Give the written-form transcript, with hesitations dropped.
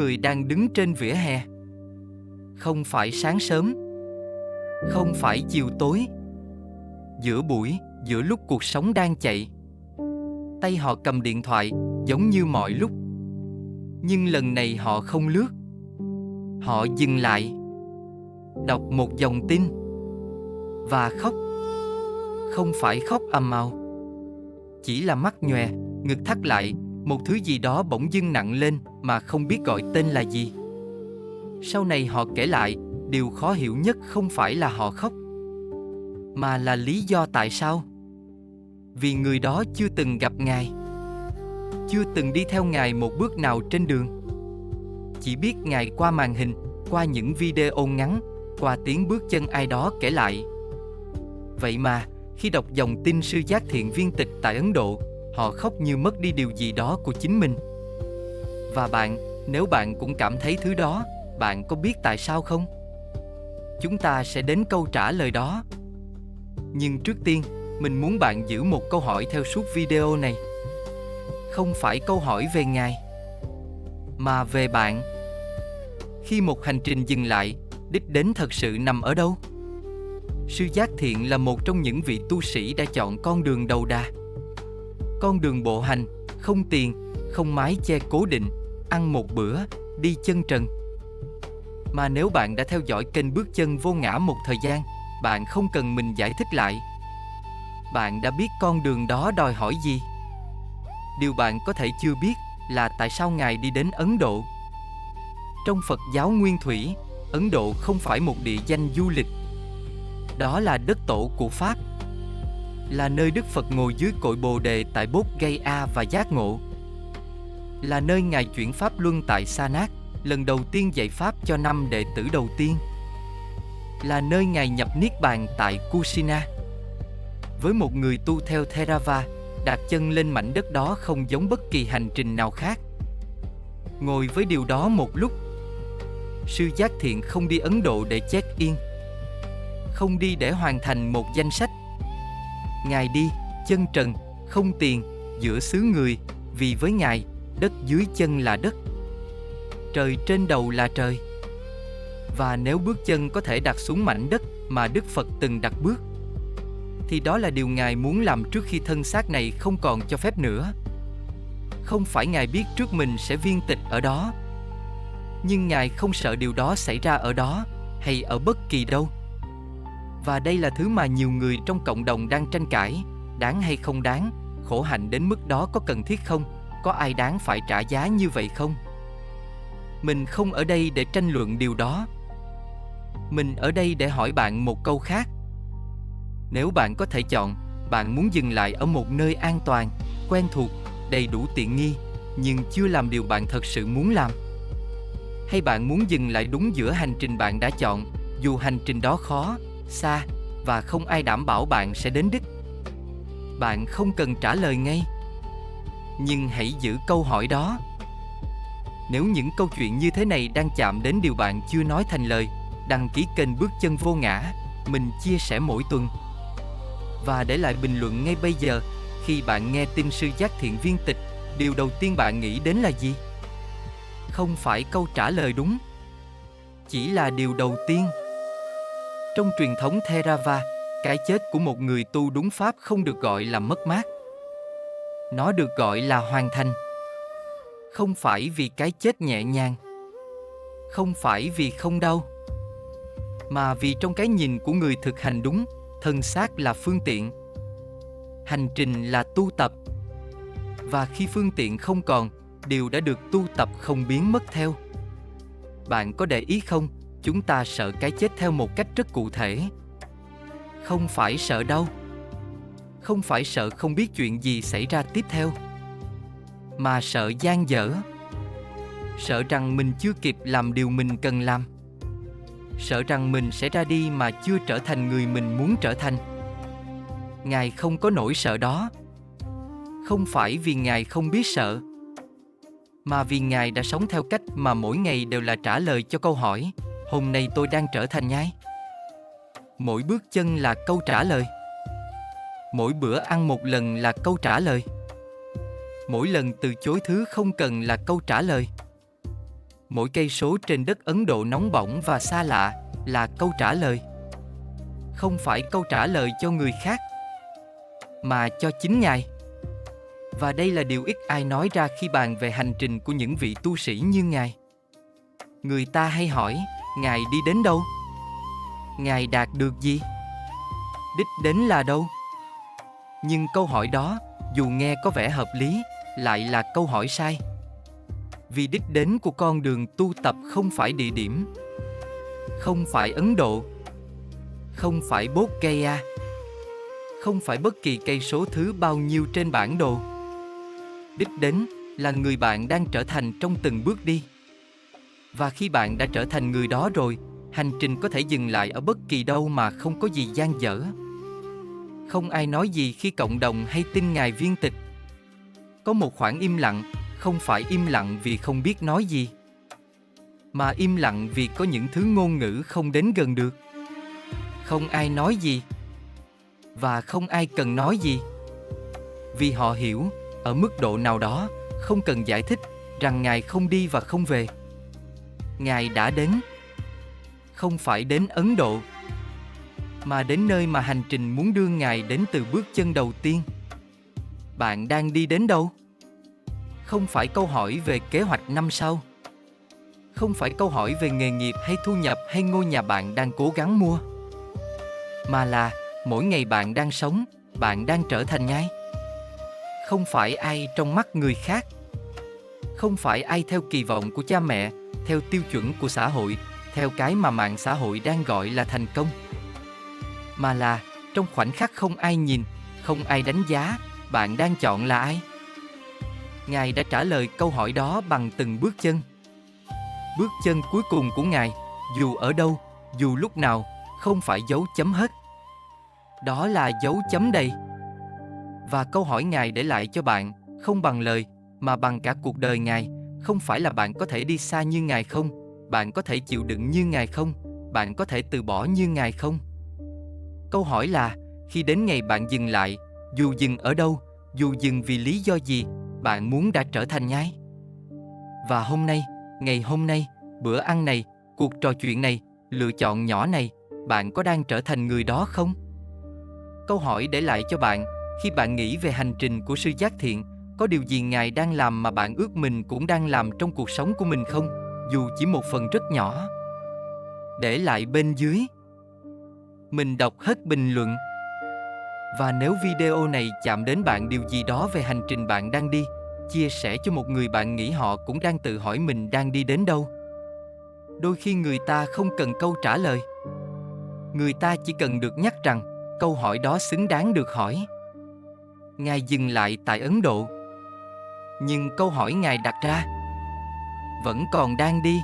người đang đứng trên vỉa hè. Không phải sáng sớm, không phải chiều tối. Giữa buổi, giữa lúc cuộc sống đang chạy. Tay họ cầm điện thoại, giống như mọi lúc. Nhưng lần này họ không lướt. Họ dừng lại, đọc một dòng tin và khóc. Không phải khóc ầm ào, chỉ là mắt nhòe, ngực thắt lại, một thứ gì đó bỗng dưng nặng lên mà không biết gọi tên là gì. Sau này họ kể lại, điều khó hiểu nhất không phải là họ khóc, mà là lý do tại sao. Vì người đó chưa từng gặp Ngài, chưa từng đi theo Ngài một bước nào trên đường. Chỉ biết Ngài qua màn hình, qua những video ngắn, qua tiếng bước chân ai đó kể lại. Vậy mà, khi đọc dòng tin sư giác thiện viên tịch tại Ấn Độ, họ khóc như mất đi điều gì đó của chính mình. Và bạn, nếu bạn cũng cảm thấy thứ đó, bạn có biết tại sao không? Chúng ta sẽ đến câu trả lời đó. Nhưng trước tiên, mình muốn bạn giữ một câu hỏi theo suốt video này. Không phải câu hỏi về Ngài, mà về bạn. Khi một hành trình dừng lại, đích đến thật sự nằm ở đâu? Sư Giác Thiện là một trong những vị tu sĩ đã chọn con đường đầu đà. Con đường bộ hành, không tiền, không mái che cố định, ăn một bữa, đi chân trần. Mà nếu bạn đã theo dõi kênh Bước Chân Vô Ngã một thời gian, bạn không cần mình giải thích lại. Bạn đã biết con đường đó đòi hỏi gì. Điều bạn có thể chưa biết là tại sao Ngài đi đến Ấn Độ. Trong Phật giáo Nguyên Thủy, Ấn Độ không phải một địa danh du lịch. Đó là đất tổ của Pháp, là nơi Đức Phật ngồi dưới cội Bồ Đề tại Bodh Gaya và giác ngộ, là nơi Ngài chuyển Pháp Luân tại Sa Nát, lần đầu tiên dạy Pháp cho 5 đệ tử đầu tiên, là nơi Ngài nhập Niết Bàn tại Kusina. Với một người tu theo Theravada, đặt chân lên mảnh đất đó không giống bất kỳ hành trình nào khác. Ngồi với điều đó một lúc. Sư Giác Thiện không đi Ấn Độ để check-in, không đi để hoàn thành một danh sách. Ngài đi, chân trần, không tiền, giữa xứ người, vì với Ngài, đất dưới chân là đất, trời trên đầu là trời. Và nếu bước chân có thể đặt xuống mảnh đất mà Đức Phật từng đặt bước, thì đó là điều Ngài muốn làm trước khi thân xác này không còn cho phép nữa. Không phải Ngài biết trước mình sẽ viên tịch ở đó, nhưng Ngài không sợ điều đó xảy ra ở đó, hay ở bất kỳ đâu. Và đây là thứ mà nhiều người trong cộng đồng đang tranh cãi, đáng hay không đáng, khổ hạnh đến mức đó có cần thiết không, có ai đáng phải trả giá như vậy không? Mình không ở đây để tranh luận điều đó. Mình ở đây để hỏi bạn một câu khác. Nếu bạn có thể chọn, bạn muốn dừng lại ở một nơi an toàn, quen thuộc, đầy đủ tiện nghi, nhưng chưa làm điều bạn thật sự muốn làm? Hay bạn muốn dừng lại đúng giữa hành trình bạn đã chọn, dù hành trình đó khó, xa, và không ai đảm bảo bạn sẽ đến đích? Bạn không cần trả lời ngay, nhưng hãy giữ câu hỏi đó. Nếu những câu chuyện như thế này đang chạm đến điều bạn chưa nói thành lời, đăng ký kênh Bước Chân Vô Ngã, mình chia sẻ mỗi tuần. Và để lại bình luận ngay bây giờ, khi bạn nghe tin sư giác thiện viên tịch, điều đầu tiên bạn nghĩ đến là gì? Không phải câu trả lời đúng, chỉ là điều đầu tiên. Trong truyền thống Theravada, cái chết của một người tu đúng pháp không được gọi là mất mát. Nó được gọi là hoàn thành. Không phải vì cái chết nhẹ nhàng, không phải vì không đau, mà vì trong cái nhìn của người thực hành đúng, thân xác là phương tiện, hành trình là tu tập. Và khi phương tiện không còn, điều đã được tu tập không biến mất theo. Bạn có để ý không, chúng ta sợ cái chết theo một cách rất cụ thể. Không phải sợ đau, không phải sợ không biết chuyện gì xảy ra tiếp theo, mà sợ dang dở. Sợ rằng mình chưa kịp làm điều mình cần làm. Sợ rằng mình sẽ ra đi mà chưa trở thành người mình muốn trở thành. Ngài không có nỗi sợ đó. Không phải vì Ngài không biết sợ, mà vì Ngài đã sống theo cách mà mỗi ngày đều là trả lời cho câu hỏi: hôm nay tôi đang trở thành nhai. Mỗi bước chân là câu trả lời. Mỗi bữa ăn một lần là câu trả lời. Mỗi lần từ chối thứ không cần là câu trả lời. Mỗi cây số trên đất Ấn Độ nóng bỏng và xa lạ là câu trả lời. Không phải câu trả lời cho người khác, mà cho chính Ngài. Và đây là điều ít ai nói ra khi bàn về hành trình của những vị tu sĩ như Ngài. Người ta hay hỏi, Ngài đi đến đâu? Ngài đạt được gì? Đích đến là đâu? Nhưng câu hỏi đó, dù nghe có vẻ hợp lý, lại là câu hỏi sai. Vì đích đến của con đường tu tập không phải địa điểm, không phải Ấn Độ, không phải Bodh Gaya, không phải bất kỳ cây số thứ bao nhiêu trên bản đồ. Đích đến là người bạn đang trở thành trong từng bước đi. Và khi bạn đã trở thành người đó rồi, hành trình có thể dừng lại ở bất kỳ đâu mà không có gì dang dở. Không ai nói gì khi cộng đồng hay tin Ngài viên tịch. Có một khoảng im lặng, không phải im lặng vì không biết nói gì, mà im lặng vì có những thứ ngôn ngữ không đến gần được. Không ai nói gì, và không ai cần nói gì. Vì họ hiểu, ở mức độ nào đó, không cần giải thích, rằng Ngài không đi và không về. Ngài đã đến. Không phải đến Ấn Độ, mà đến nơi mà hành trình muốn đưa Ngài đến từ bước chân đầu tiên. Bạn đang đi đến đâu? Không phải câu hỏi về kế hoạch năm sau. Không phải câu hỏi về nghề nghiệp hay thu nhập hay ngôi nhà bạn đang cố gắng mua. Mà là, mỗi ngày bạn đang sống, bạn đang trở thành Ngài. Không phải ai trong mắt người khác. Không phải ai theo kỳ vọng của cha mẹ, theo tiêu chuẩn của xã hội, theo cái mà mạng xã hội đang gọi là thành công. Mà là, trong khoảnh khắc không ai nhìn, không ai đánh giá, bạn đang chọn là ai? Ngài đã trả lời câu hỏi đó bằng từng bước chân. Bước chân cuối cùng của Ngài, dù ở đâu, dù lúc nào, không phải dấu chấm hết. Đó là dấu chấm đầy. Và câu hỏi Ngài để lại cho bạn, không bằng lời, mà bằng cả cuộc đời Ngài, không phải là bạn có thể đi xa như Ngài không, bạn có thể chịu đựng như Ngài không, bạn có thể từ bỏ như Ngài không. Câu hỏi là, khi đến ngày bạn dừng lại, dù dừng ở đâu, dù dừng vì lý do gì, bạn muốn đã trở thành Ngài. Và hôm nay, ngày hôm nay, bữa ăn này, cuộc trò chuyện này, lựa chọn nhỏ này, bạn có đang trở thành người đó không? Câu hỏi để lại cho bạn, khi bạn nghĩ về hành trình của sư Giác Thiện, có điều gì Ngài đang làm mà bạn ước mình cũng đang làm trong cuộc sống của mình không, dù chỉ một phần rất nhỏ? Để lại bên dưới. Mình đọc hết bình luận. Và nếu video này chạm đến bạn điều gì đó về hành trình bạn đang đi, chia sẻ cho một người bạn nghĩ họ cũng đang tự hỏi mình đang đi đến đâu. Đôi khi người ta không cần câu trả lời. Người ta chỉ cần được nhắc rằng câu hỏi đó xứng đáng được hỏi. Ngài dừng lại tại Ấn Độ, nhưng câu hỏi Ngài đặt ra vẫn còn đang đi.